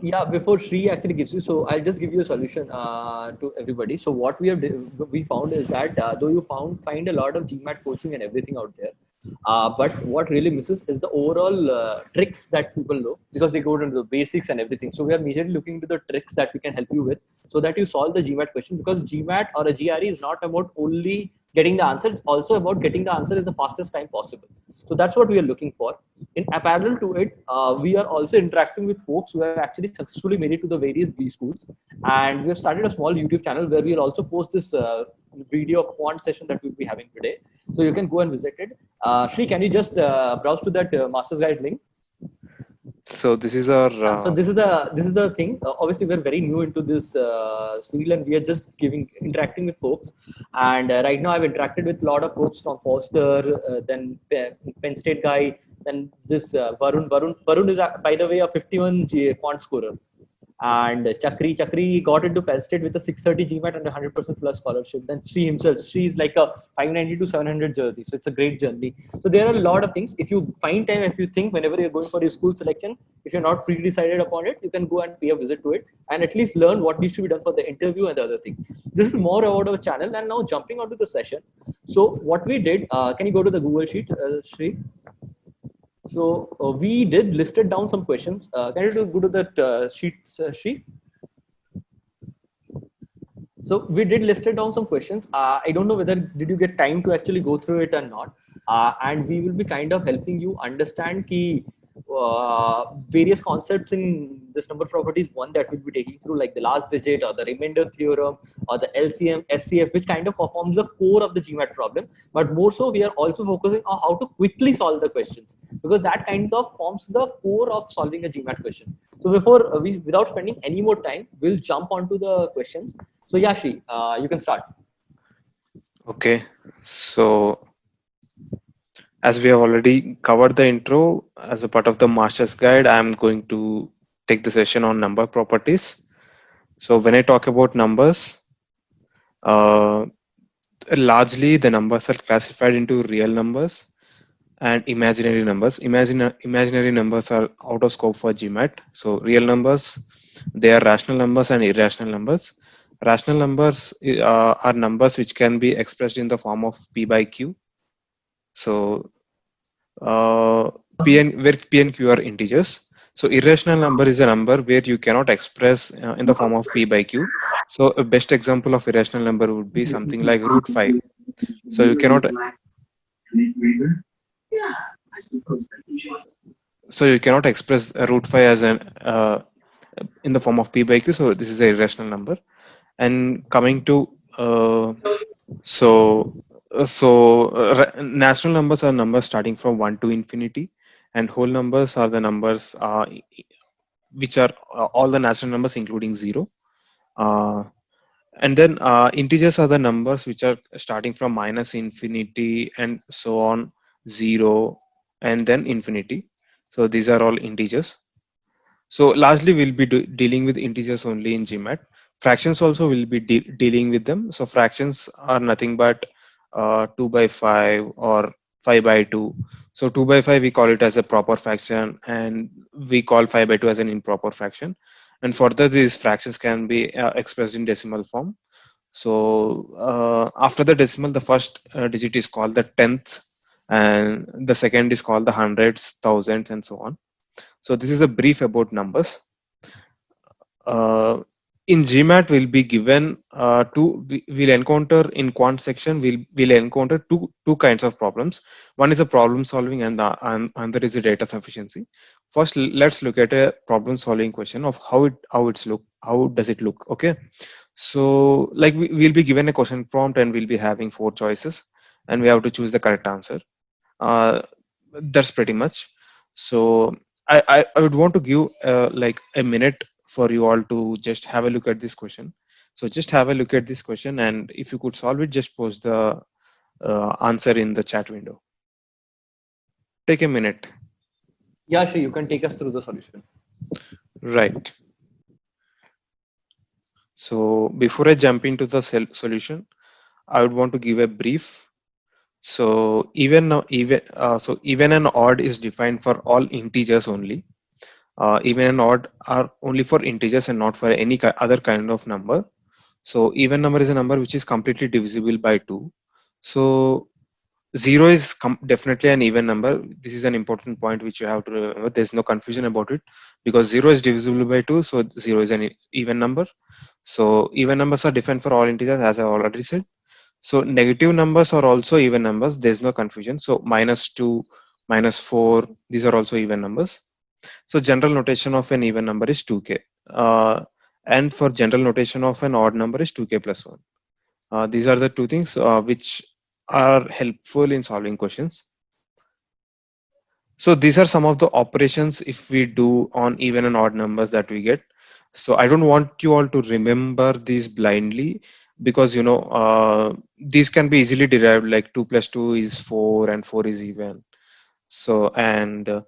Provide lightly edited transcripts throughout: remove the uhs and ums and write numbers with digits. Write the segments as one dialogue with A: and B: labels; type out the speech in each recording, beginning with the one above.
A: Yeah, before Shri actually gives you, so I'll just give you a solution to everybody. So what we found is that though you find a lot of GMAT coaching and everything out there, but what really misses is the overall tricks that people know because they go into the basics and everything. So we are majorly looking into the tricks that we can help you with so that you solve the GMAT question, because GMAT or a GRE is not about only getting the answer; it's also about getting the answer in the fastest time possible. So that's what we are looking for. In parallel to it, we are also interacting with folks who have actually successfully made it to the various B schools, and we have started a small YouTube channel where we'll also post this video quant session that we'll be having today. So you can go and visit it. Shri, can you just browse to that master's guide link?
B: So this is our
A: So this is the thing. Obviously, we're very new into this field, and we are just interacting with folks. And right now, I've interacted with a lot of folks from Foster, then Penn State guy, then this Varun. Varun is by the way a 51 quant scorer. And Chakri got into Penn State with a 630 GMAT and 100% plus scholarship. Then Sri himself, Sri is like a 590 to 700 journey. So it's a great journey. So there are a lot of things. If you find time, if you think whenever you're going for your school selection, if you're not pre-decided upon it, you can go and pay a visit to it and at least learn what needs to be done for the interview and the other thing. This is more about our channel. And now jumping onto the session. So what we did, can you go to the Google Sheet, Sri? So we did listed down some questions. Can you go to that sheet, sheet? So we did listed down some questions. I don't know whether did you get time to actually go through it or not. And we will be kind of helping you understand key various concepts in this number properties. One that we'll be taking through, like the last digit or the remainder theorem or the LCM, SCF, which kind of performs the core of the GMAT problem. But more so, we are also focusing on how to quickly solve the questions, because that kind of forms the core of solving a GMAT question. So before without spending any more time, we'll jump onto the questions. So Yashi, you can start.
B: okay. So as we have already covered the intro as a part of the master's guide, I'm going to take the session on number properties. So when I talk about numbers, uh, largely the numbers are classified into real numbers and imaginary numbers. Imaginary numbers are out of scope for GMAT. So real numbers, they are rational numbers and irrational numbers. Rational numbers are numbers which can be expressed in the form of P by Q. So where P and Q are integers. So irrational number is a number where you cannot express in the form of P by Q. So a best example of irrational number would be something like root 5. So you cannot express a root 5 as an in the form of P by Q. So this is a irrational number. And coming to so natural numbers are numbers starting from 1 to infinity, and whole numbers are the numbers which are all the natural numbers including 0. uh, and then integers are the numbers which are starting from minus infinity and so on, 0 and then infinity. So these are all integers. So largely we'll be dealing with integers only in GMAT. Fractions also will be dealing with them. So fractions are nothing but 2 by 5 or 5 by 2. So 2 by 5 we call it as a proper fraction, and we call 5 by 2 as an improper fraction. And further, these fractions can be expressed in decimal form. So after the decimal, the first digit is called the tenth, and the second is called the hundreds, thousands, and so on. So this is a brief about numbers. Uh, in GMAT, we'll be given we'll encounter in quant section, we'll encounter two kinds of problems. One is a problem solving, and another is a data sufficiency. First, let's look at a problem solving question of how does it look. Okay, so like we'll be given a question prompt, and we'll be having 4 choices, and we have to choose the correct answer. Uh, that's pretty much. So I would want to give like a minute for you all to just have a look at this question. So just have a look at this question, and if you could solve it, just post the answer in the chat window. Take a minute.
A: Yashi, you can take us through the solution.
B: Right. So before I jump into the solution, I would want to give a brief. So even and odd is defined for all integers only. Even and odd are only for integers and not for any other kind of number. So even number is a number which is completely divisible by 2. So 0 is definitely an even number. This is an important point which you have to remember. There's no confusion about it because 0 is divisible by 2. So 0 is an even number. So even numbers are different for all integers, as I already said. So negative numbers are also even numbers. There's no confusion. So -2, -4, these are also even numbers. So general notation of an even number is 2k. And for general notation of an odd number is 2k plus 1. These are the two things which are helpful in solving questions. So these are some of the operations if we do on even and odd numbers that we get. So I don't want you all to remember these blindly because these can be easily derived, like 2 plus 2 is 4 and 4 is even. So and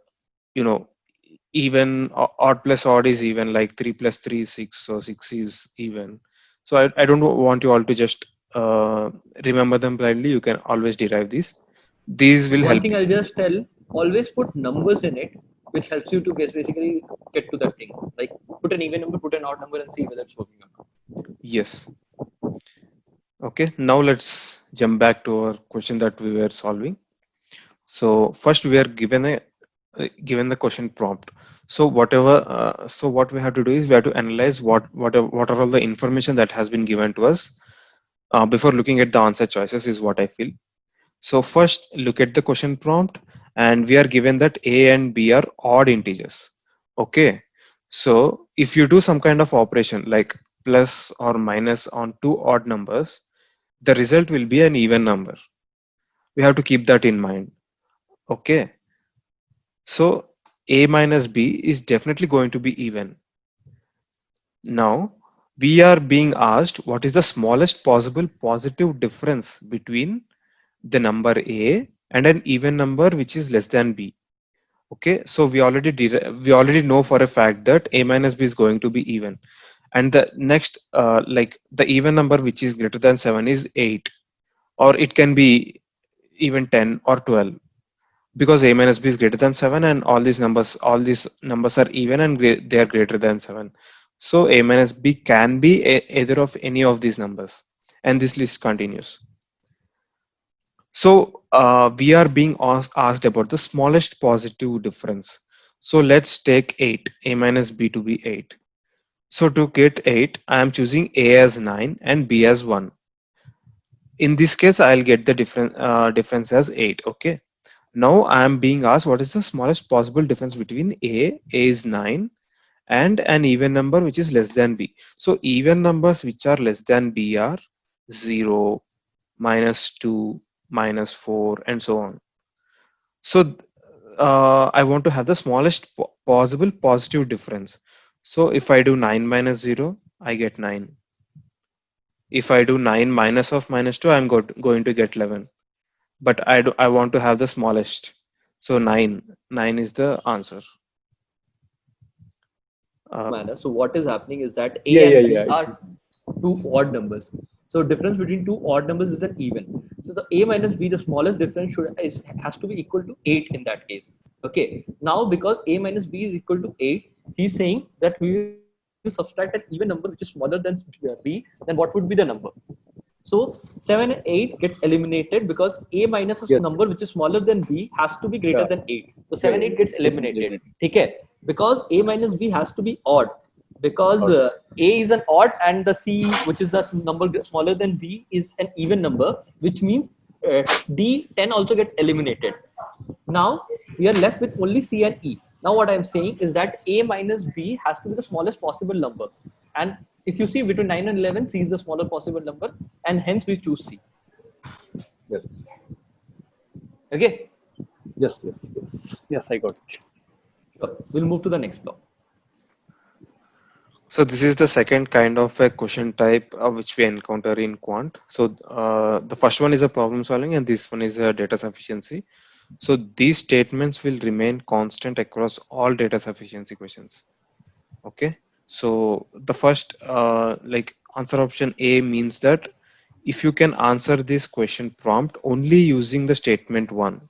B: you know even odd plus odd is even, like 3 plus 3 is 6, so 6 is even. So I don't want you all to just remember them blindly. You can always derive these will
A: One
B: help
A: thing
B: you.
A: I'll just tell: always put numbers in it, which helps you to basically get to that thing. Like put an even number, put an odd number, and see whether it's working or not.
B: Yes. Okay, now let's jump back to our question that we were solving. So first we are given the question prompt. So what we have to do is we have to analyze what are all the information that has been given to us before looking at the answer choices, is what I feel. So first look at the question prompt, and we are given that a and b are odd integers. Okay, so if you do some kind of operation like plus or minus on two odd numbers, the result will be an even number. We have to keep that in mind. Okay, so a minus b is definitely going to be even. Now we are being asked what is the smallest possible positive difference between the number a and an even number which is less than b. Okay, so we already know for a fact that a minus b is going to be even, and the next like the even number which is greater than 7 is 8, or it can be even 10 or 12, because a minus b is greater than 7 and all these numbers are even and they are greater than 7. So a minus b can be either of any of these numbers, and this list continues. So we are being asked about the smallest positive difference. So let's take 8, a minus b to be 8. So to get 8, I am choosing a as 9 and b as 1. In this case, I'll get the difference as 8. Okay. Now I am being asked what is the smallest possible difference between a is 9, and an even number which is less than b. So even numbers which are less than b are 0, -2, -4, and so on. So I want to have the smallest possible positive difference. So if I do 9 minus 0, I get 9. If I do 9 minus of -2, I'm going to get 11. But I want to have the smallest. So 9 is the answer.
A: Manner. So what is happening is that
C: Yeah,
A: A and
C: yeah,
A: B
C: yeah.
A: are two odd numbers. So difference between two odd numbers is an even. So the A minus B, the smallest difference has to be equal to 8 in that case. Okay. Now because A minus B is equal to 8, he's saying that we will subtract an even number which is smaller than B. Then what would be the number? So 7 and 8 gets eliminated because A minus a
C: Yes.
A: number which is smaller than B has to be greater
C: Yeah.
A: than 8. So 7,
C: Yeah,
A: 8 gets eliminated. Okay? Because A minus B has to be odd. Because
C: Odd.
A: A is an odd and the C, which is the number smaller than B, is an even number, which means D 10 also gets eliminated. Now we are left with only C and E. Now what I'm saying is that A minus B has to be the smallest possible number. And if you see between 9 and 11, C is the smaller possible number, and hence we choose C.
C: Yes.
A: Okay?
C: Yes, yes, yes. Yes, I got it.
A: Sure. We'll move to the next block.
B: So this is the second kind of a question type which we encounter in quant. So the first one is a problem solving, and this one is a data sufficiency. So these statements will remain constant across all data sufficiency questions. Okay. So the first like answer option A means that if you can answer this question prompt only using the statement 1,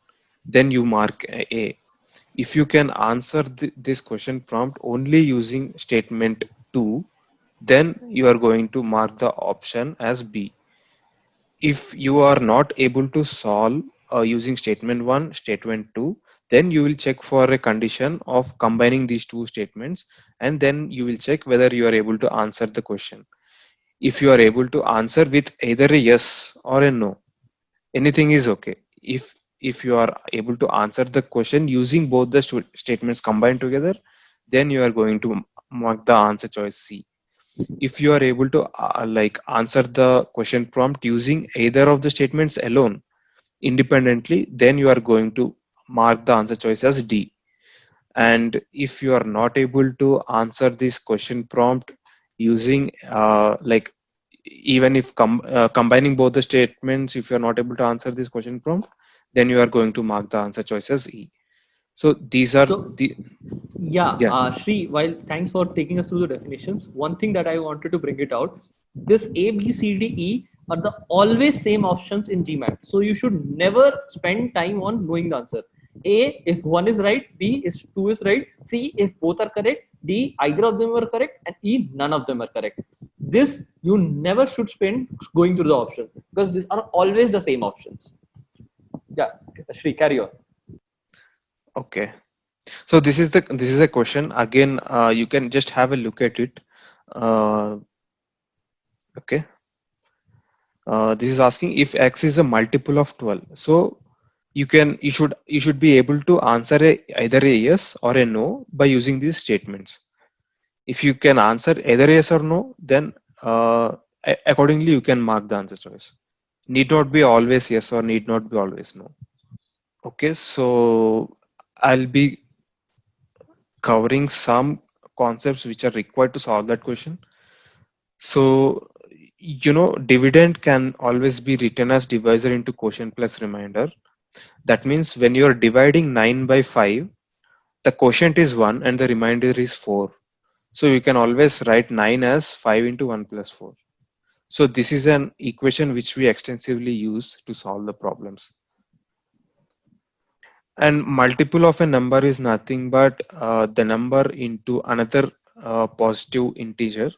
B: then you mark A. If you can answer this question prompt only using statement 2, then you are going to mark the option as B. If you are not able to solve using statement 1, statement 2, then you will check for a condition of combining these two statements, and then you will check whether you are able to answer the question. If you are able to answer with either a yes or a no, anything is okay. If you are able to answer the question using both the statements combined together, then you are going to mark the answer choice C. If you are able to like answer the question prompt using either of the statements alone independently, then you are going to mark the answer choice as D. And if you are not able to answer this question prompt using like even if combining both the statements, if you are not able to answer this question prompt, then you are going to mark the answer choice as E. So these are
A: So
B: the
A: yeah,
B: yeah.
A: Shri, while thanks for taking us through the definitions, one thing that I wanted to bring it out, this A, B, C, D, E are the always same options in GMAT. So you should never spend time on knowing the answer. A, if one is right, B, if two is right, C, if both are correct, D, either of them are correct, and E, none of them are correct. This you never should spend going through the option because these are always the same options. Yeah, Shri, carry on.
B: Okay. So this is a question again. You can just have a look at it. Okay. This is asking if x is a multiple of 12. So you should be able to answer either a yes or a no by using these statements. If you can answer either yes or no, then accordingly you can mark the answer choice. Need not be always yes or need not be always no. Okay, so I'll be covering some concepts which are required to solve that question. So, dividend can always be written as divisor into quotient plus remainder. That means when you are dividing 9 by 5, the quotient is 1 and the remainder is 4. So you can always write 9 as 5 into 1 plus 4. So this is an equation which we extensively use to solve the problems. And multiple of a number is nothing but the number into another positive integer.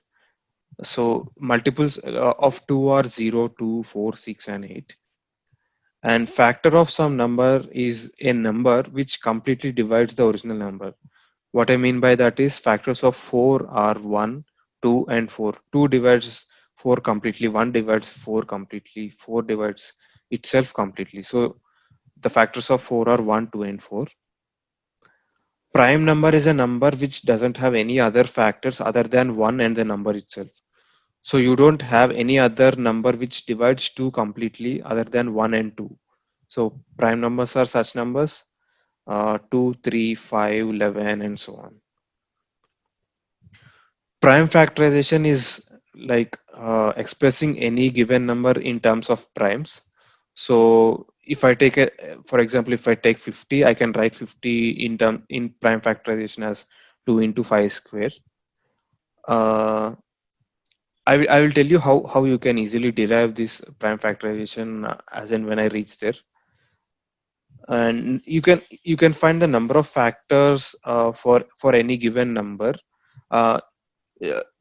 B: So multiples of 2 are 0, 2, 4, 6, and 8. And factor of some number is a number which completely divides the original number. What I mean by that is factors of 4 are 1, 2, and 4. 2 divides 4 completely, 1 divides 4 completely, 4 divides itself completely. So the factors of 4 are 1, 2, and 4. Prime number is a number which doesn't have any other factors other than 1 and the number itself. So you don't have any other number which divides 2 completely other than 1 and 2. So prime numbers are such numbers 2, 3, 5, 11, and so on. Prime factorization is like expressing any given number in terms of primes. So if I take for example, if I take 50, I can write 50 in prime factorization as 2 into 5 square. I will tell you how you can easily derive this prime factorization as and when I reach there. And you can find the number of factors for any given number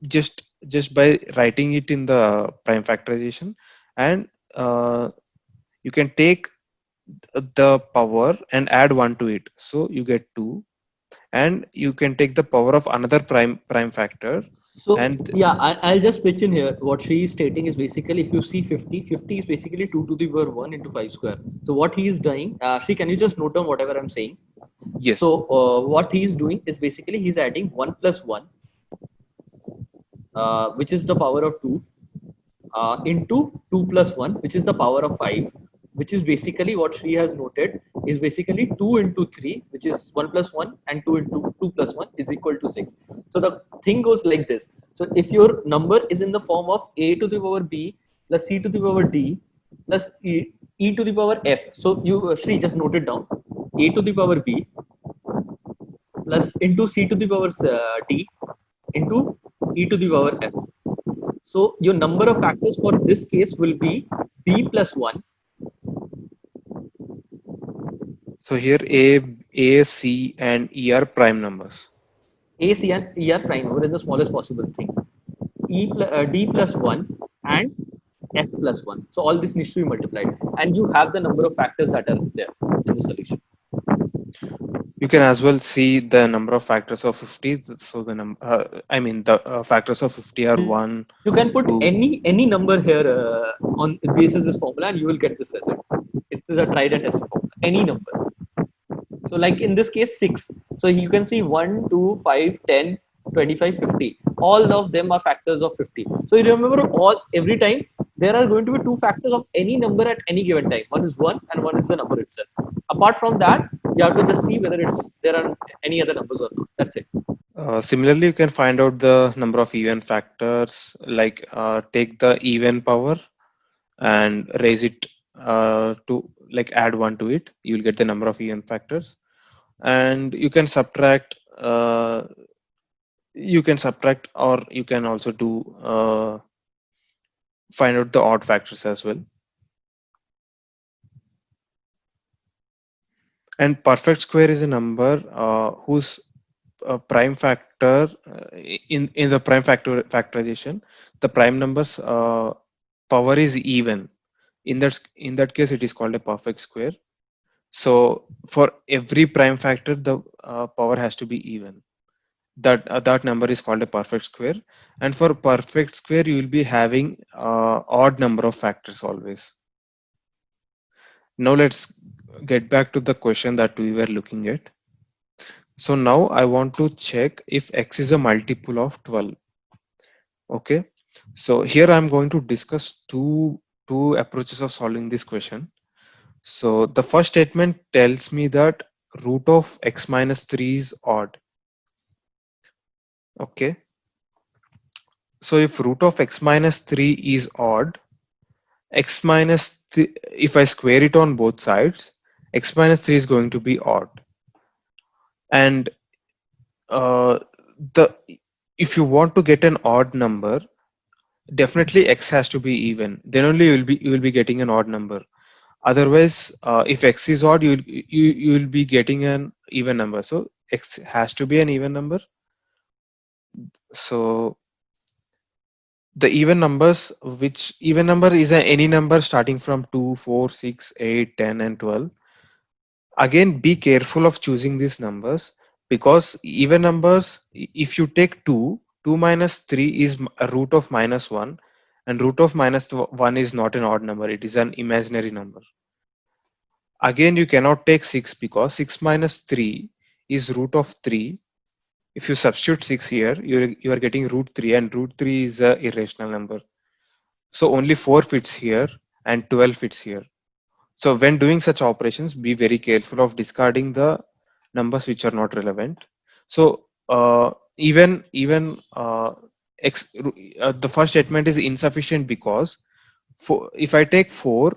B: just by writing it in the prime factorization, and you can take the power and add 1 to it, so you get 2, and you can take the power of another prime factor.
A: So
B: And
A: yeah, I'll just pitch in here. What she is stating is basically if you see 50, 50 is basically 2 to the power 1 into 5 square. So what he is doing, Shri, can you just note down whatever I'm saying?
B: yes,
A: So what he is doing is basically he's adding 1 plus 1, which is the power of 2, into 2 plus 1, which is the power of 5, which is basically what Shri has noted is basically 2 into 3, which is 1 plus 1, and 2 into 2 plus 1 is equal to 6. So the thing goes like this. So if your number is in the form of a to the power b plus c to the power d plus e to the power f. So you, Shri, just note it down. A to the power b plus into c to the power d into e to the power f. So your number of factors for this case will be b plus 1.
B: so here a A, C, and E are prime numbers.
A: A, C, and E are prime number is the smallest possible thing. D plus 1 and F plus 1. So all this needs to be multiplied. And you have the number of factors that are there in the solution.
B: You can as well see the number of factors of 50. So the factors of 50 are 1,
A: You can put
B: 2.
A: any number here on basis this formula, and you will get this result. It is a tried and tested formula. Any number. So like in this case 6. So you can see 1, 2, 5, 10, 25, 50. All of them are factors of 50. So you remember every time there are going to be two factors of any number at any given time. One is 1 and one is the number itself. Apart from that, you have to just see whether there are any other numbers or not. That's it.
B: Similarly, you can find out the number of even factors, like take the even power and raise it to, like, add 1 to it. You'll get the number of even factors. And you can subtract, or you can also do find out the odd factors as well. And perfect square is a number whose prime factor in the prime factorization, the prime numbers power is even. In that case, it is called a perfect square. So for every prime factor, the power has to be even. That number is called a perfect square. And for perfect square, you will be having odd number of factors always. Now let's get back to the question that we were looking at. So now I want to check if x is a multiple of 12. Okay. So here I'm going to discuss two approaches of solving this question. So the first statement tells me that root of x minus 3 is odd. Okay. So if root of x minus 3 is odd, x minus 3, if I square it on both sides, x minus 3 is going to be odd. And if you want to get an odd number, definitely x has to be even. Then only you will be getting an odd number. Otherwise, if x is odd, you will be getting an even number. So x has to be an even number. So the even numbers, which even number is any number starting from 2, 4, 6, 8, 10, and 12. Again, be careful of choosing these numbers, because even numbers, if you take 2 minus 3 is a root of minus 1, and root of minus 1 is not an odd number, it is an imaginary number. Again, you cannot take 6, because 6 minus 3 is root of 3. If you substitute 6 here, you are getting root 3, and root 3 is an irrational number. So only 4 fits here and 12 fits here. So when doing such operations, be very careful of discarding the numbers which are not relevant. So even the first statement is insufficient, because if I take 4,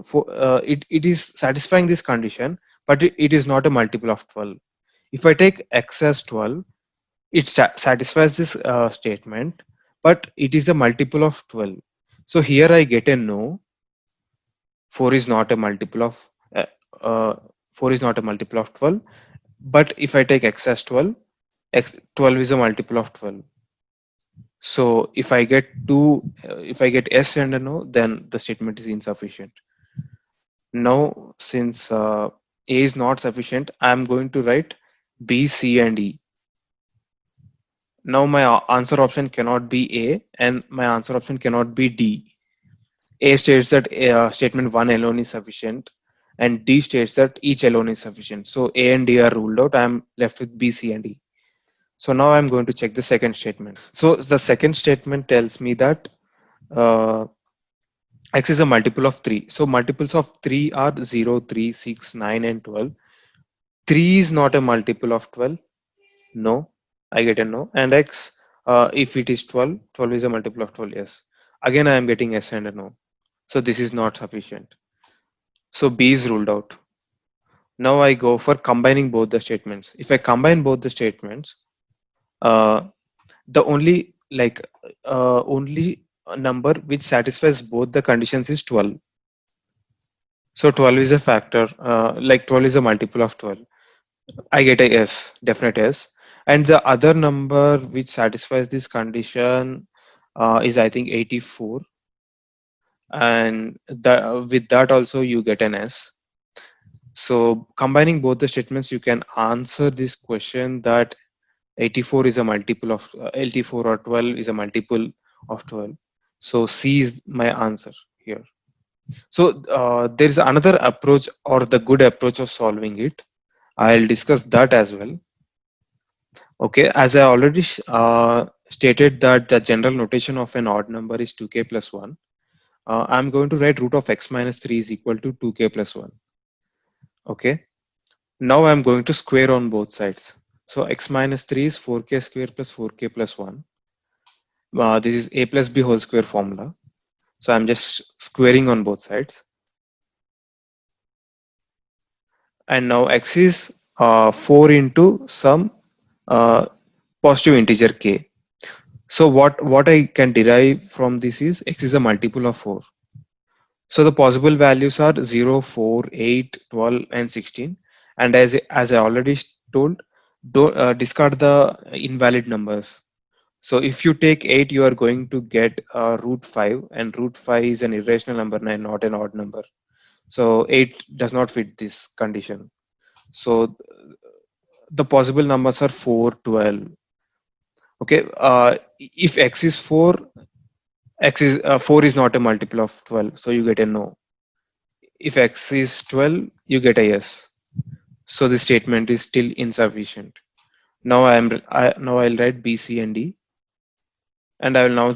B: it is satisfying this condition, but it is not a multiple of 12. If I take x as 12, it satisfies this statement, but it is a multiple of 12. So here I get a no. 4 is not a multiple of 12. But if I take x as 12, 12 is a multiple of 12. So if I get s and a no, then the statement is insufficient. Now, since a is not sufficient, I'm going to write b, c, and e. Now my answer option cannot be a, and my answer option cannot be d. A states that statement 1 alone is sufficient, and D states that each alone is sufficient. So A and D are ruled out. I'm left with B, C, and E. So now I'm going to check the second statement. So the second statement tells me that x is a multiple of 3. So multiples of 3 are 0, 3, 6, 9, and 12. 3 is not a multiple of 12. No, I get a no. And x, if it is 12, 12 is a multiple of 12. Yes. Again, I am getting S and a no. So this is not sufficient. So B is ruled out. Now I go for combining both the statements. If I combine both the statements, the only number which satisfies both the conditions is 12. So 12 is a factor, 12 is a multiple of 12. I get a yes, definite yes. And the other number which satisfies this condition is I think 84, and with that also you get an S. So combining both the statements, you can answer this question that 84 is a multiple of 84, or 12 is a multiple of 12. So C is my answer here. So there is another approach, or the good approach of solving it. I'll discuss that as well. Okay, as I already stated that the general notation of an odd number is 2k plus 1. I'm going to write root of x minus 3 is equal to 2k plus 1. Okay, now I'm going to square on both sides. So x minus 3 is 4k square plus 4k plus 1. This is a plus b whole square formula. So I'm just squaring on both sides. And now x is 4 into some uh, positive integer k. So what I can derive from this is x is a multiple of 4. So the possible values are 0, 4, 8, 12, and 16. And as I already told, don't discard the invalid numbers. So if you take 8, you are going to get root 5, and root 5 is an irrational number and not an odd number. So 8 does not fit this condition. So the possible numbers are 4, 12. Okay, if x is 4, x is 4 is not a multiple of 12, so you get a no. If x is 12, you get a yes. So the statement is still insufficient. Now I'll write B, C, and D, and I will now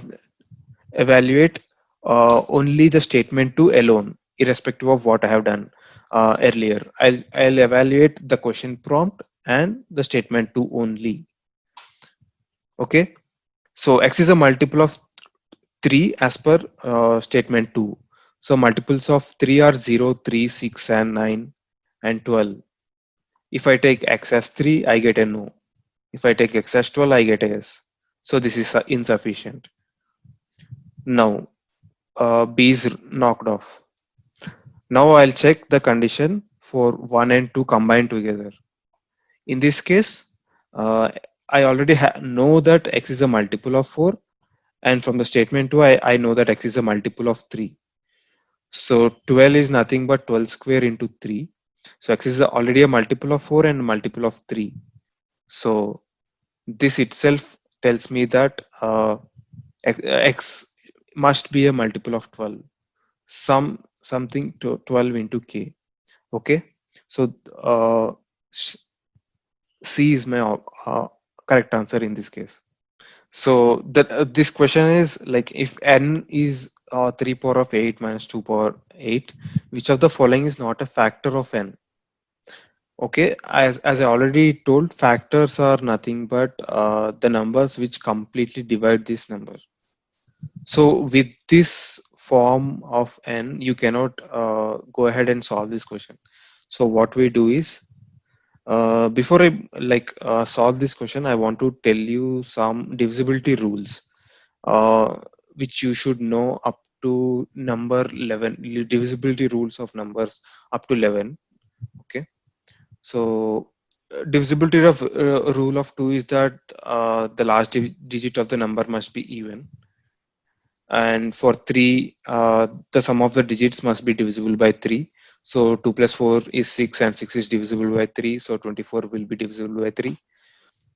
B: evaluate only the statement 2 alone, irrespective of what I have done earlier. I'll evaluate the question prompt and the statement 2 only. Okay, so x is a multiple of 3 as per statement 2. So multiples of 3 are 0, 3, 6, and 9, and 12. If I take x as 3, I get a no. If I take x as 12, I get a yes. So this is insufficient. Now B is knocked off. Now I'll check the condition for 1 and 2 combined together. In this case, I already know that x is a multiple of 4, and from the statement 2, I know that x is a multiple of 3. So 12 is nothing but 12 square into 3. So x is already a multiple of 4 and a multiple of 3. So this itself tells me that x must be a multiple of 12. Something to 12 into k. Okay, so C is my correct answer in this case. So that this question is like, if n is 3 power of 8 minus 2 power 8, which of the following is not a factor of n? Okay, as I already told, factors are nothing but the numbers which completely divide this number. So with this form of n, you cannot go ahead and solve this question. So what we do is, before I solve this question, I want to tell you some divisibility rules, which you should know up to number 11. Divisibility rules of numbers up to 11. Okay, so divisibility of rule of 2 is that the last digit of the number must be even, and for 3, the sum of the digits must be divisible by 3. So 2 plus 4 is 6, and 6 is divisible by 3, so 24 will be divisible by 3.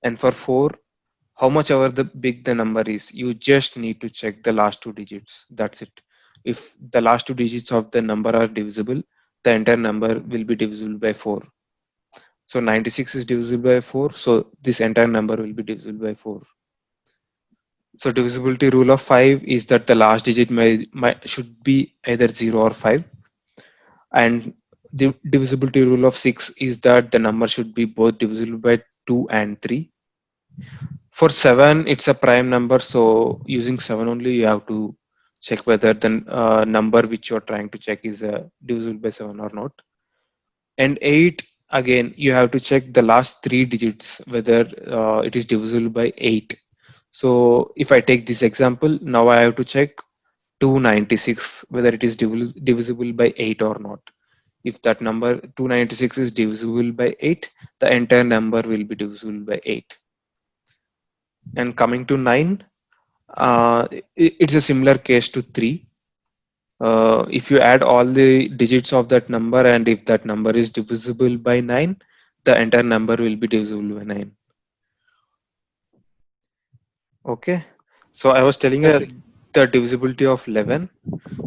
B: And for 4, how much ever the big the number is, you just need to check the last 2 digits. That's it. If the last 2 digits of the number are divisible, the entire number will be divisible by 4. So 96 is divisible by 4, so this entire number will be divisible by 4. So divisibility rule of 5 is that the last digit should be either 0 or 5. And the divisibility rule of 6 is that the number should be both divisible by 2 and 3. For 7, it's a prime number, so using 7 only, you have to check whether the number which you're trying to check is divisible by 7 or not. And 8, again, you have to check the last 3 digits whether it is divisible by 8. So if I take this example, now I have to check 296 whether it is divisible by 8 or not. If that number 296 is divisible by 8, the entire number will be divisible by 8. And coming to 9, it's a similar case to 3. If you add all the digits of that number and if that number is divisible by 9, the entire number will be divisible by 9. Okay, so I was telling
A: Yes,
B: you
A: Sri.
B: the divisibility of 11.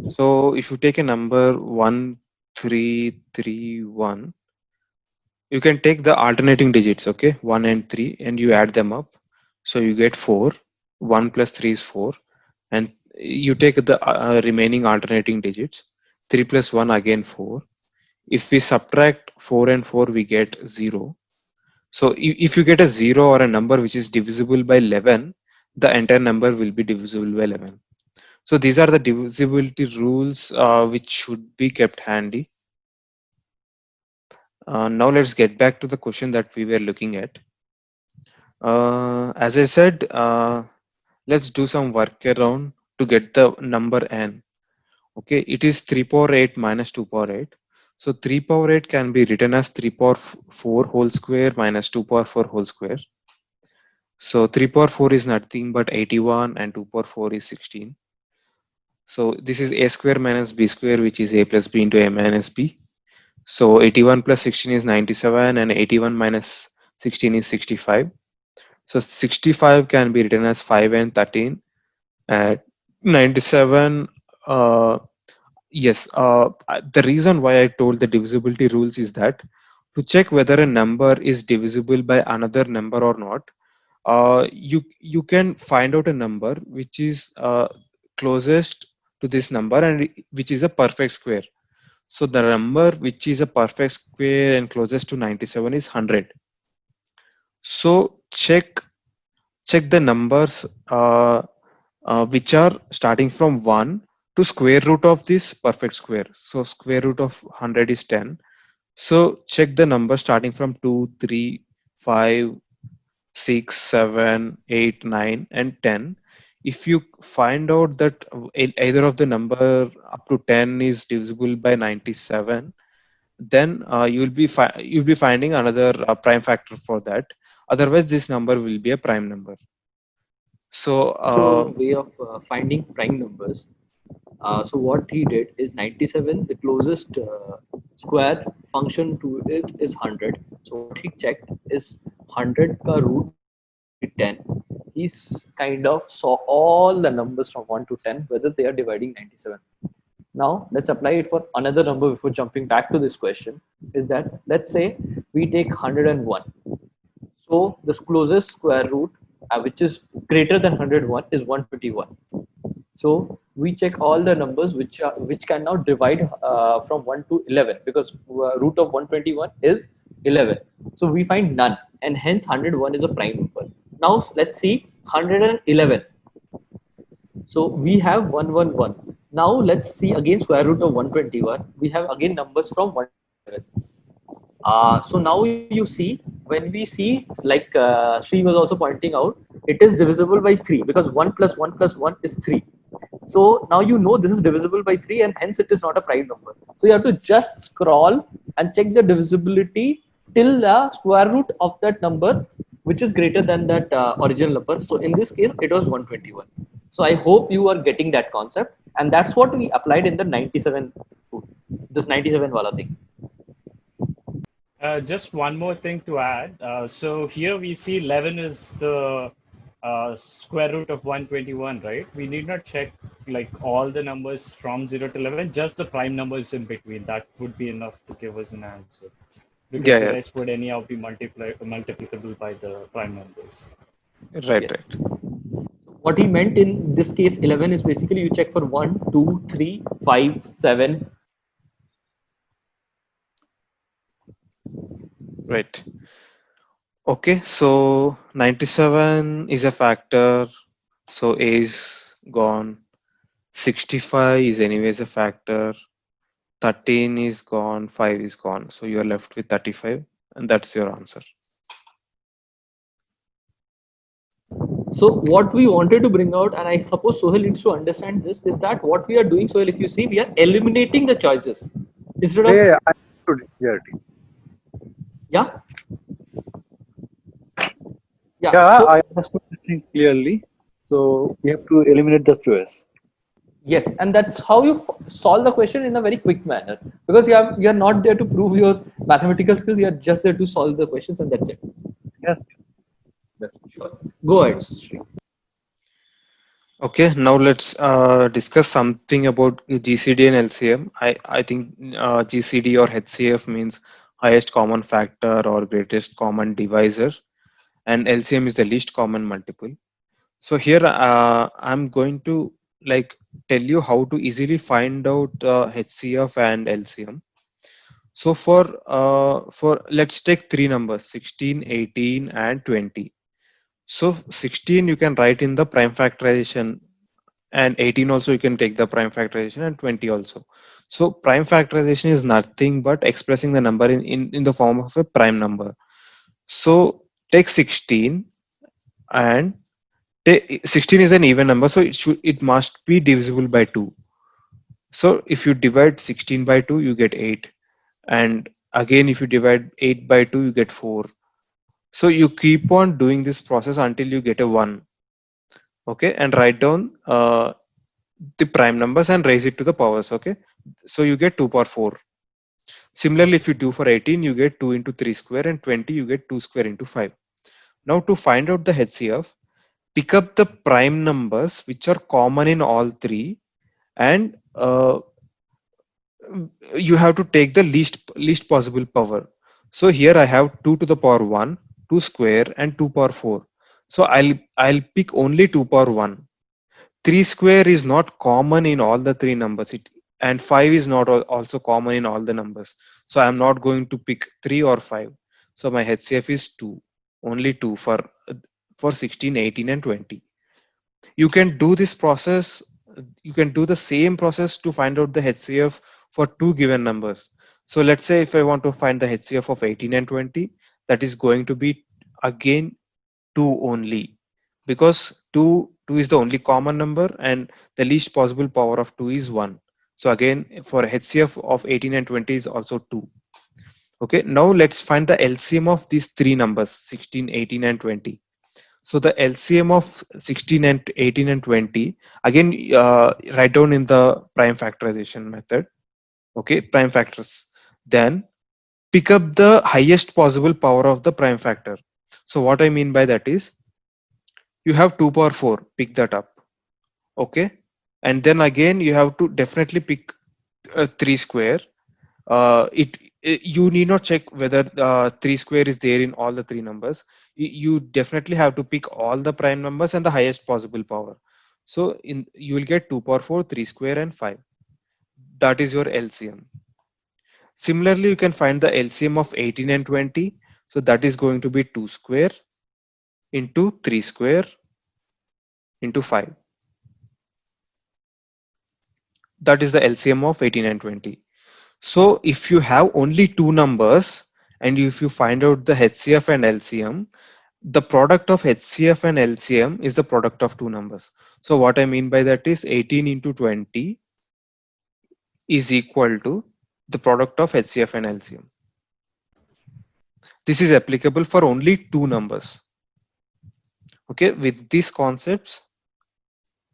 B: So if you take a number 1, 3, 3, 1, you can take the alternating digits, okay, 1 and 3, and you add them up. So you get 4. 1 plus 3 is 4. And you take the remaining alternating digits. 3 plus 1 again 4. If we subtract 4 and 4, we get 0. So if you get a 0 or a number which is divisible by 11, the entire number will be divisible by 11. So these are the divisibility rules which should be kept handy. Now let's get back to the question that we were looking at. As I said, let's do some workaround to get the number n. Okay, it is 3 power 8 minus 2 power 8. So 3 power 8 can be written as 3 power 4 whole square minus 2 power 4 whole square. So 3 power 4 is nothing but 81 and 2 power 4 is 16. So this is a square minus b square, which is a plus b into a minus b. So 81 plus 16 is 97 and 81 minus 16 is 65. So 65 can be written as 5 and 13. 97, yes, the reason why I told the divisibility rules is that to check whether a number is divisible by another number or not, you can find out a number which is closest to this number and which is a perfect square. So the number which is a perfect square and closest to 97 is 100. So check the numbers which are starting from 1 to square root of this perfect square. So square root of 100 is 10. So check the number starting from 2, 3, 5, 6, 7, 8, 9, and 10. If you find out that either of the number up to 10 is divisible by 97, then you'll be finding another prime factor for that. Otherwise, this number will be a prime number. So
A: Way of finding prime numbers. So what he did is 97, the closest square function to it is 100. So what he checked is 100 ka root 10. He's kind of saw all the numbers from 1 to 10, whether they are dividing 97. Now let's apply it for another number before jumping back to this question. Is that, let's say we take 101. So this closest square root, which is greater than 101, is 121. So we check all the numbers which can now divide from 1 to 11, because root of 121 is 11. So we find none, and hence 101 is a prime number. Now let's see 111. So we have 111. Now let's see again square root of 121. We have again numbers from 111. So now you see, when we see, like Sri was also pointing out, it is divisible by 3 because 1 plus 1 plus 1 is 3. So now you know this is divisible by 3 and hence it is not a prime number. So you have to just scroll and check the divisibility till the square root of that number which is greater than that original number. So in this case it was 121. So I hope you are getting that concept, and that's what we applied in the 97, this 97 wala thing.
D: Just one more thing to add. So here we see 11 is the square root of 121, right? We need not check like all the numbers from 0 to 11, just the prime numbers in between. That would be enough to give us an answer. Because the rest would anyhow be multiplicable by the prime numbers.
B: Right,
A: Yes.
B: right.
A: What he meant in this case 11 is basically you check for 1, 2, 3, 5, 7.
B: Right. Okay, so 97 is a factor, so A is gone. 65 is anyways a factor. 13 is gone, 5 is gone. So you're left with 35, and that's your answer.
A: So what we wanted to bring out, and I suppose Sohail needs to understand this, is that what we are doing, Sohail, if you see, we are eliminating the choices. Instead of
C: Yeah,
A: Yeah. Yeah.
C: yeah,
A: So
C: I understood this thing clearly. So we have to eliminate the choice.
A: yes, and that's how you solve the question in a very quick manner, because you are not there to prove your mathematical skills. You are just there to solve the questions, and that's it.
C: Yes. Yes.
A: Sure. Go ahead, Sri.
B: Okay, now let's discuss something about GCD and LCM. I think GCD or HCF means highest common factor or greatest common divisor, and LCM is the least common multiple. So here I'm going to like tell you how to easily find out HCF and LCM. So for let's take three numbers 16, 18, and 20. So 16 you can write in the prime factorization, and 18 also you can take the prime factorization, and 20 also. So prime factorization is nothing but expressing the number in the form of a prime number. So take 16 and 16 is an even number, so it must be divisible by 2. So if you divide 16 by 2 you get 8, and again if you divide 8 by 2 you get 4. So you keep on doing this process until you get a 1. Okay, and write down the prime numbers and raise it to the powers. Okay, so you get 2 power 4. Similarly, if you do for 18 you get 2 into 3 square, and 20 you get 2 square into 5. Now to find out the HCF, pick up the prime numbers which are common in all three, and you have to take the least possible power. So here I have 2 to the power 1, 2 square, and 2 power 4. So I'll pick only 2 power 1. 3 square is not common in all the three numbers, and 5 is not also common in all the numbers. So I'm not going to pick 3 or 5. So my HCF is 2, only 2 for 16, 18, and 20. You can do this process, you can do the same process to find out the HCF for two given numbers. So let's say if I want to find the HCF of 18 and 20, that is going to be again 2 only, because 2 is the only common number, and the least possible power of 2 is 1. So again for HCF of 18 and 20 is also 2. Okay, now let's find the LCM of these three numbers 16, 18, and 20. So the LCM of 16 and 18 and 20, again write down in the prime factorization method. Okay, prime factors. Then pick up the highest possible power of the prime factor. So what I mean by that is, you have 2 power 4, pick that up. Okay, and then again you have to definitely pick 3 square. You need not check whether 3 square is there in all the three numbers. You definitely have to pick all the prime numbers and the highest possible power. So you will get 2 power 4, 3 square, and 5. That is your LCM. Similarly, you can find the LCM of 18 and 20. So that is going to be 2 square into 3 square into 5. That is the LCM of 18 and 20. So if you have only two numbers, and if you find out the HCF and LCM, the product of HCF and LCM is the product of two numbers. So what I mean by that is 18 into 20 is equal to the product of HCF and LCM. This is applicable for only two numbers. Okay, with these concepts,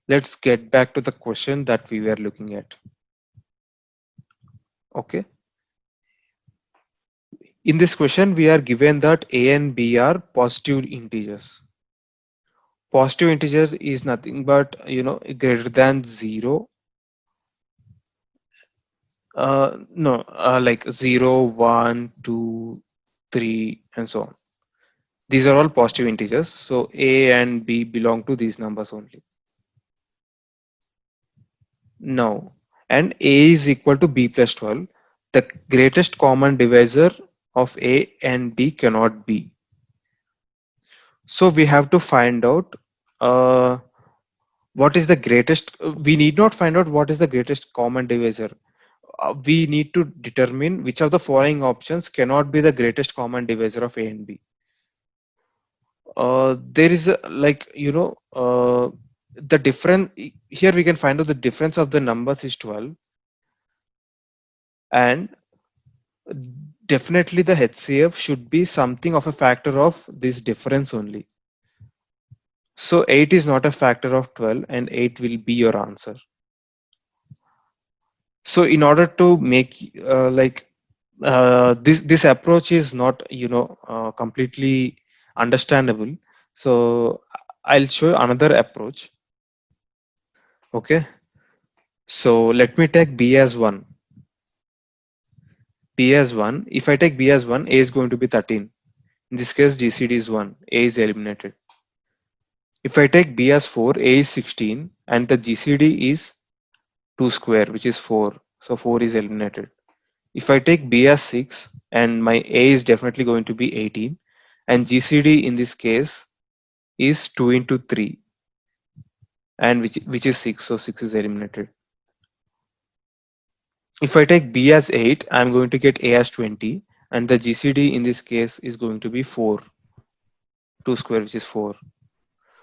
B: let's get back to the question that we were looking at. Okay. In this question, we are given that A and B are positive integers. Positive integer is nothing but, greater than 0. No, like 0, 1, 2, 3, and so on. These are all positive integers. So A and B belong to these numbers only. Now, and A is equal to B plus 12. The greatest common divisor of A and B cannot be. So we have to find out what is the greatest. We need not find out what is the greatest common divisor. We need to determine which of the following options cannot be the greatest common divisor of A and B. There is the difference here. We can find out the difference of the numbers is 12, and Definitely the HCF should be something of a factor of this difference only. So 8 is not a factor of 12 and 8 will be your answer. So in order to make this approach is not completely understandable. So I'll show another approach. Okay. So let me take B as 1. B as 1. If I take B as 1, A is going to be 13. In this case, GCD is 1. A is eliminated. If I take B as 4, A is 16 and the GCD is 2 square, which is 4. So 4 is eliminated. If I take B as 6 and my A is definitely going to be 18 and GCD in this case is 2 into 3 and which is 6. So 6 is eliminated. If I take B as 8, I'm going to get A as 20 and the GCD in this case is going to be 4. 2 square, which is 4.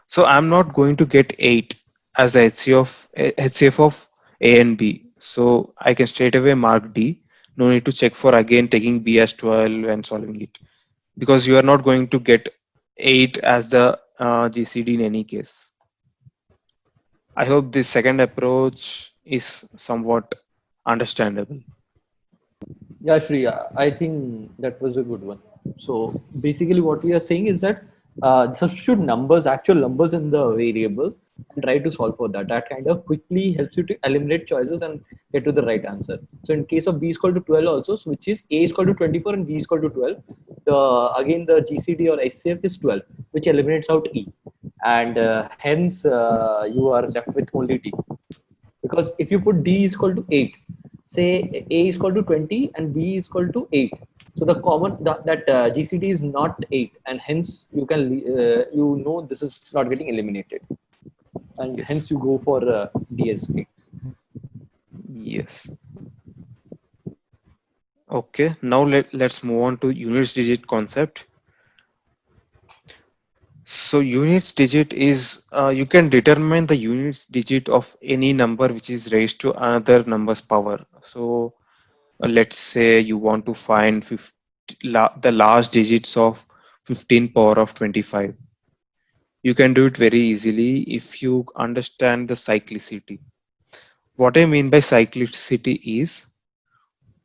B: So I'm not going to get 8 as a HCF of A and B. So I can straight away mark D. No need to check for again taking B as 12 and solving it, because you are not going to get 8 as the GCD in any case. I hope this second approach is somewhat understandable.
A: Yeah, Shri, I think that was a good one. So basically, what we are saying is that substitute numbers, actual numbers in the variable, and try to solve for that. That kind of quickly helps you to eliminate choices and get to the right answer. So in case of B is equal to 12 also, so which is A is equal to 24 and B is equal to 12, again the GCD or HCF is 12, which eliminates out E. And hence you are left with only D. Because if you put D is equal to 8, say A is equal to 20 and B is equal to 8. So the common that GCD is not 8, and hence you can this is not getting eliminated, and
B: Yes.
A: hence you go for D as 8.
B: Yes. Okay, now let's move on to units digit concept. So units digit is you can determine the units digit of any number which is raised to another number's power. So let's say you want to find the last digits of 15 power of 25. You can do it very easily if you understand the cyclicity. What I mean by cyclicity is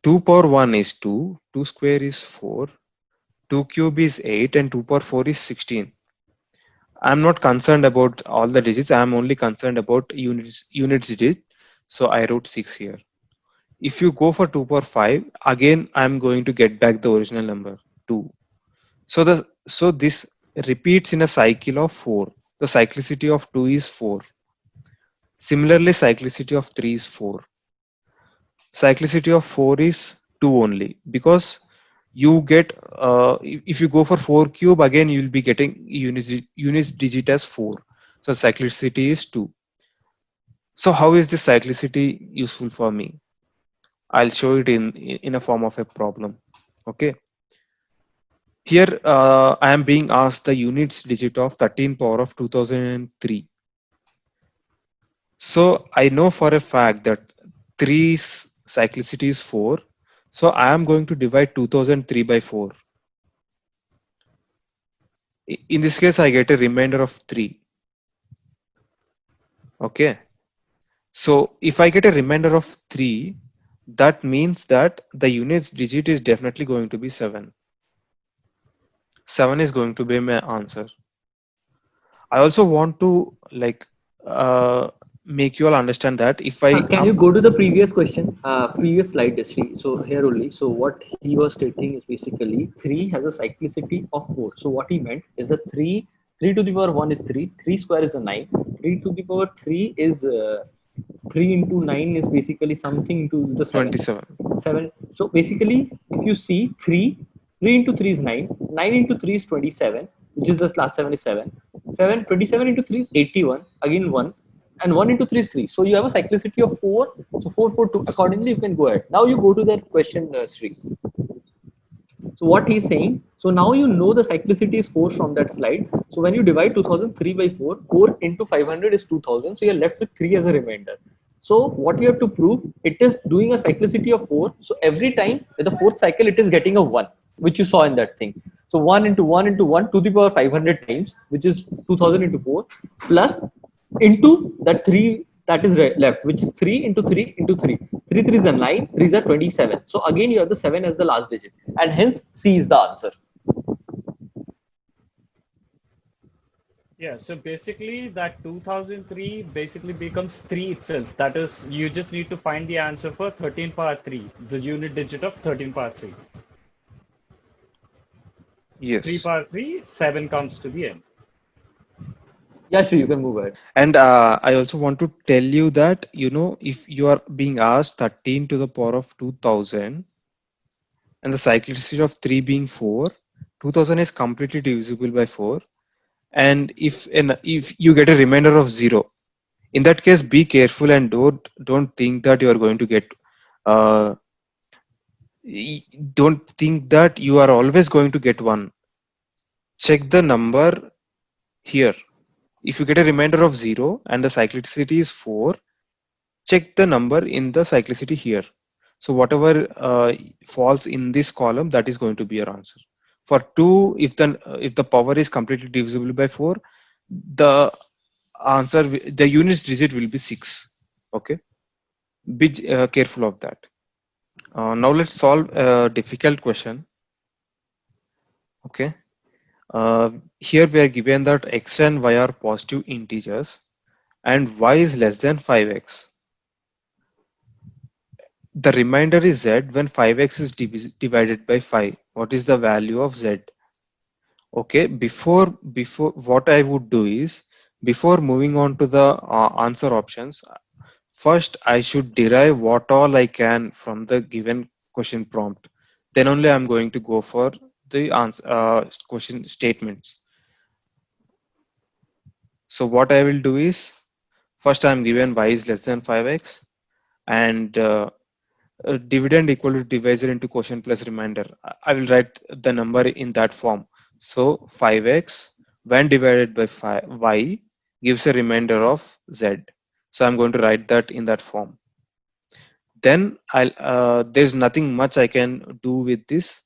B: 2 power 1 is 2, 2 square is 4, 2 cube is 8 and 2 power 4 is 16. I'm not concerned about all the digits. I'm only concerned about units digit. So I wrote 6 here. If you go for 2 power 5, again I'm going to get back the original number 2. So this repeats in a cycle of 4. The cyclicity of 2 is 4. Similarly, cyclicity of 3 is 4. Cyclicity of 4 is 2 only, because you get if you go for 4 cube, again you will be getting units digit as 4. So cyclicity is 2. So how is this cyclicity useful for me? I'll show it in a form of a problem. Okay. Here I am being asked the units digit of 13 power of 2003. So I know for a fact that 3's cyclicity is 4. So I am going to divide 2003 by 4. In this case, I get a remainder of 3. Okay. So if I get a remainder of 3, that means that the units digit is definitely going to be 7. 7 is going to be my answer. I also want to make you all understand that if I
A: Can you go to the previous question, previous slide, Sri? So here only. So what he was stating is basically 3 has a cyclicity of 4. So what he meant is that 3 to the power 1 is 3, 3 square is a 9, 3 to the power 3 is 3 into 9 is basically something into the 7.
B: 27.
A: 7. So basically, if you see 3 into 3 is 9, 9 into 3 is 27, which is the last 7 is 7. 27 into 3 is 81, again 1, and 1 into 3 is 3. So you have a cyclicity of 4. So 4, 4, 2. Accordingly, you can go ahead. Now you go to that question, Sri. So what he's saying, so now you know the cyclicity is 4 from that slide. So when you divide 2003 by 4, 4 into 500 is 2000. So you're left with 3 as a remainder. So what you have to prove, it is doing a cyclicity of 4. So every time with the fourth cycle, it is getting a 1, which you saw in that thing. So 1 into 1 into 1 to the power 500 times, which is 2000 into 4, plus into that 3 that is left, which is 3 into 3 into 3. 3 3 is a 9, 3 is a 27. So again, you have the 7 as the last digit, and hence C is the answer.
D: Yeah, so basically that 2003 basically becomes 3 itself. That is, you just need to find the answer for 13 power 3, the unit digit of 13 power 3. 3
B: Yes.
D: power 3, 7 comes to the end.
A: Yeah, sure, you can move ahead.
B: And I also want to tell you that, if you are being asked 13 to the power of 2000 and the cyclicity of 3 being 4, 2000 is completely divisible by 4. And if you get a remainder of 0, in that case, be careful and don't think that you are going to get, uh, don't think that you are always going to get 1. Check the number here. If you get a remainder of 0 and the cyclicity is 4, check the number in the cyclicity here. So whatever falls in this column, that is going to be your answer. For 2, if the power is completely divisible by 4, the answer, the unit digit will be 6. Okay, be careful of that. Now let's solve a difficult question. Okay, here we are given that x and y are positive integers and y is less than 5x. The remainder is z when 5x is divided by 5. What is the value of z? Okay, before what I would do is, before moving on to the answer options, first I should derive what all I can from the given question prompt. Then only I'm going to go for the answer question statements. So what I will do is, first I'm given y is less than 5x and dividend equal to divisor into quotient plus remainder. I will write the number in that form. So 5x when divided by 5, y gives a remainder of z. So I'm going to write that in that form. Then there's nothing much I can do with this.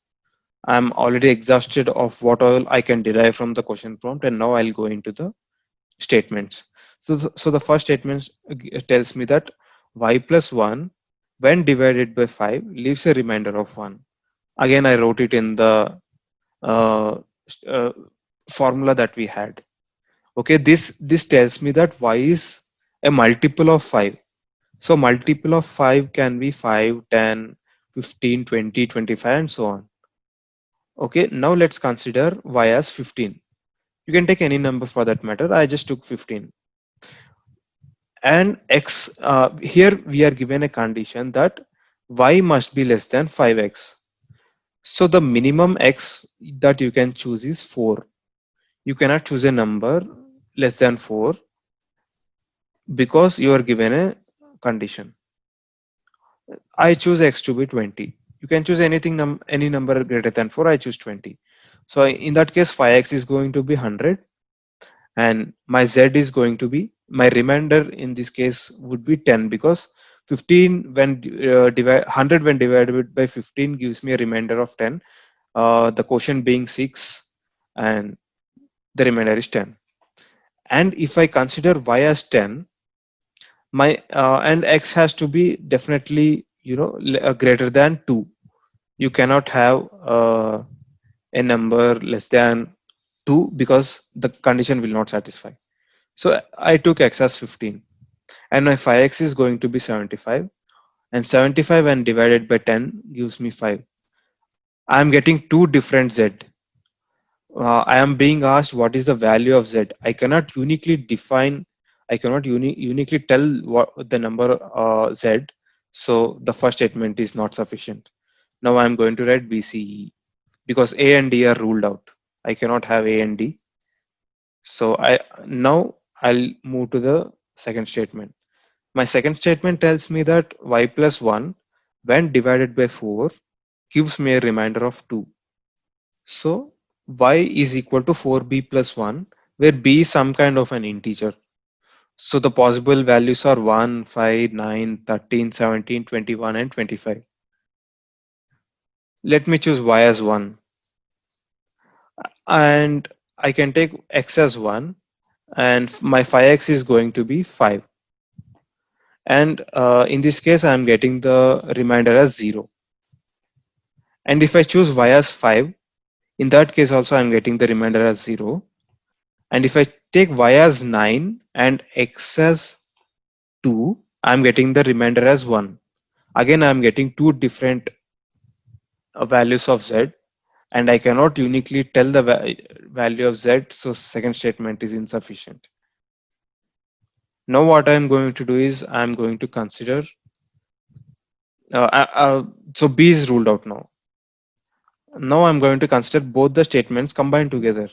B: I'm already exhausted of what all I can derive from the question prompt, and now I'll go into the statements. So the first statement tells me that y plus 1 when divided by 5 leaves a remainder of 1. Again, I wrote it in the uh, uh, formula that we had. Okay, this tells me that y is a multiple of 5. So multiple of 5 can be 5, 10, 15, 20, 25 and so on. Okay, now let's consider y as 15. You can take any number for that matter. I just took 15. And x, here we are given a condition that y must be less than 5x. So the minimum x that you can choose is 4. You cannot choose a number less than 4 because you are given a condition. I choose x to be 20. You can choose anything, any number greater than 4. I choose 20. So in that case, 5x is going to be 100 and my z is going to be, my remainder in this case would be 10 because 15 when 100 when divided by 15 gives me a remainder of 10. The quotient being 6 and the remainder is 10. And if I consider y as 10, my and x has to be definitely greater than 2. You cannot have a number less than 2 because the condition will not satisfy. So I took x as 15 and my 5x is going to be 75 and 75 when divided by 10 gives me 5. I am getting two different z. I am being asked what is the value of z. I cannot uniquely define, I cannot uniquely tell what the number z. So the first statement is not sufficient. Now I'm going to write BCE because A and D are ruled out. I cannot have A and D. So now I'll move to the second statement. My second statement tells me that y plus 1 when divided by 4 gives me a remainder of 2. So y is equal to 4b plus 1 where b is some kind of an integer. So the possible values are 1, 5, 9, 13, 17, 21, and 25. Let me choose y as 1. And I can take x as 1. And my 5x is going to be 5. And in this case, I'm getting the remainder as 0. And if I choose y as 5, in that case also I'm getting the remainder as 0. And if I take y as 9 and x as 2, I'm getting the remainder as 1. Again, I'm getting two different values of z, and I cannot uniquely tell the value of z, so second statement is insufficient. Now what I'm going to do is I'm going to consider, so B is ruled out now. Now I'm going to consider both the statements combined together.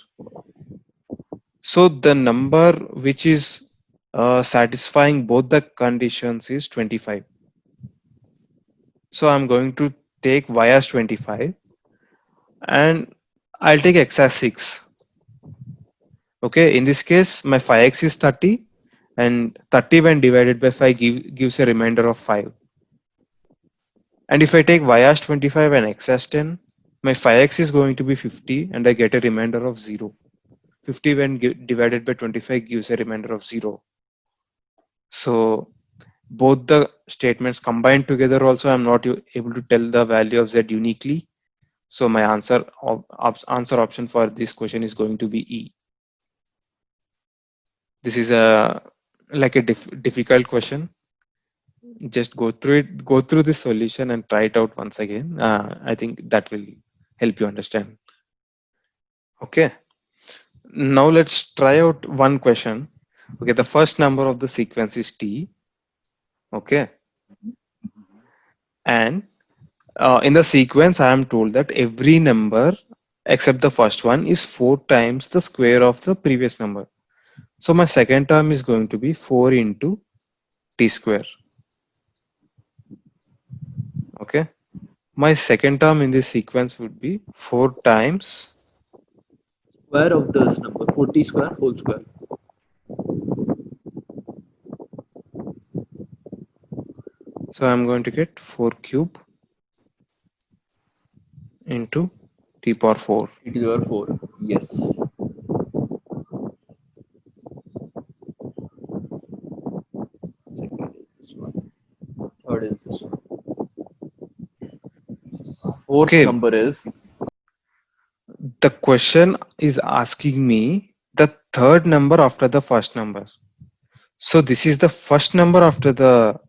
B: So the number which is satisfying both the conditions is 25. So I'm going to take y as 25 and I'll take x as 6. Okay, in this case, my 5x is 30 and 30 when divided by 5 gives a remainder of 5. And if I take y as 25 and x as 10, my 5x is going to be 50 and I get a remainder of 0. 50 when divided by 25 gives a remainder of 0. So both the statements combined together also I'm not able to tell the value of z uniquely. So my answer option for this question is going to be E. This is a difficult question. Just go through this solution and try it out once again. I think that will help you understand. Okay. Now let's try out one question. Okay, the first number of the sequence is T. Okay. And in the sequence, I am told that every number except the first one is 4 times the square of the previous number. So my second term is going to be 4 into T square. Okay. My second term in this sequence would be 4 times
A: Square of this number, 40 square whole square.
B: So I'm going to get 4 cube into T power 4.
A: T to the power 4. Yes. Second is this one. Third is this one. Fourth
B: Okay.
A: number is,
B: The question is asking me the third number after the first number. So this is the first number after the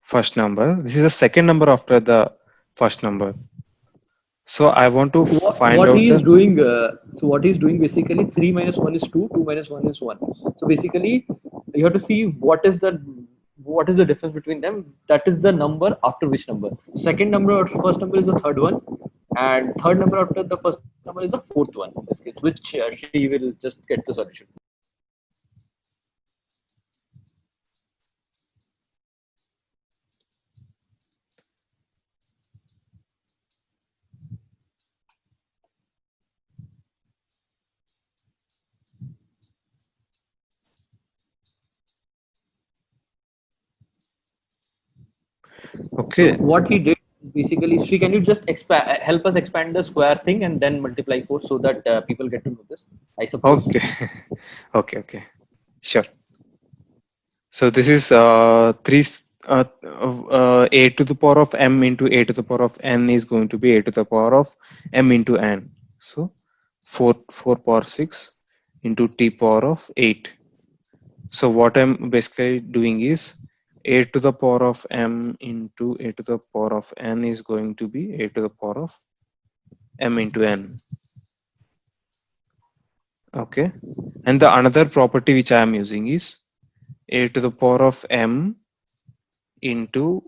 B: first number. This is the second number after the first number. So I want to find
A: what
B: out
A: he is
B: the
A: doing. So what he is doing basically, 3 minus 1 is 2, 2 minus 1 is 1. So basically, you have to see what is the difference between them. That is the number after which number. Second number after first number is the third one, and third number after the first number is the fourth one. In this case, which she will just get the solution.
B: okay.
A: So what he did is basically, Sri, can you just help us expand the square thing and then multiply 4 so that people get to know this? I suppose.
B: Okay. okay. Sure. So this is 3 a to the power of m into a to the power of n is going to be a to the power of m into n. So 4 power 6 into t power of 8. So what I'm basically doing is a to the power of m into a to the power of n is going to be a to the power of m into n. Okay. And the another property which I am using is a to the power of m into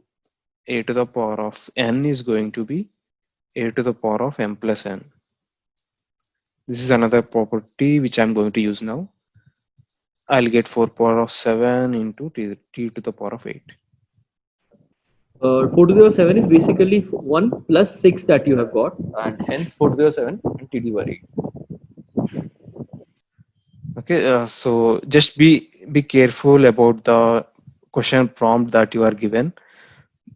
B: a to the power of n is going to be a to the power of m plus n. This is another property which I'm going to use now. I'll get 4 power of 7 into t to the power of 8.
A: 4 to the power 7 is basically 1 plus 6 that you have got, and hence 4 to the power 7 and t to the power 8.
B: Okay, so just be be careful about the question prompt that you are given.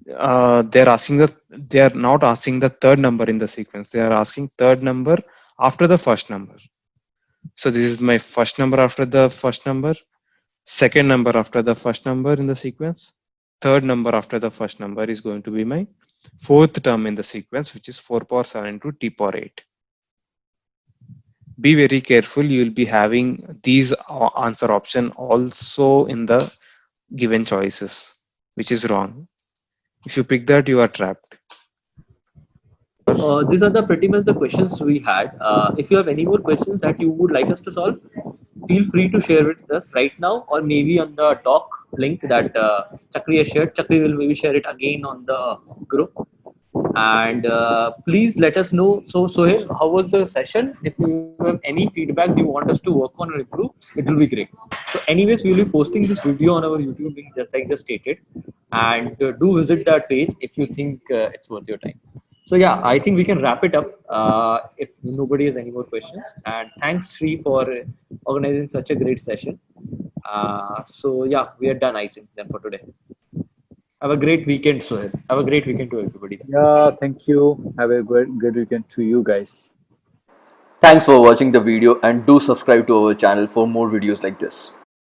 B: They are not asking the third number in the sequence. They are asking third number after the first number. So this is my first number after the first number, second number after the first number in the sequence, third number after the first number is going to be my fourth term in the sequence, which is 4 power 7 into t power 8. Be very careful. You will be having these answer option also in the given choices, which is wrong. If you pick that, you are trapped.
A: These are the pretty much the questions we had. If you have any more questions that you would like us to solve, feel free to share with us right now, or maybe on the doc link that Chakri has shared. Chakri will maybe share it again on the group. And please let us know. So Sohail, how was the session? If you have any feedback you want us to work on or improve, it will be great. So anyways, we will be posting this video on our YouTube link, just like just stated, and do visit that page if you think it's worth your time. So yeah, I think we can wrap it up if nobody has any more questions. And thanks Sri for organizing such a great session. So yeah, we are done, I think, then for today. Have a great weekend, Sohail. Have a great weekend to everybody.
C: Yeah, thank you. Have a great weekend to you guys.
E: Thanks for watching the video and do subscribe to our channel for more videos like this.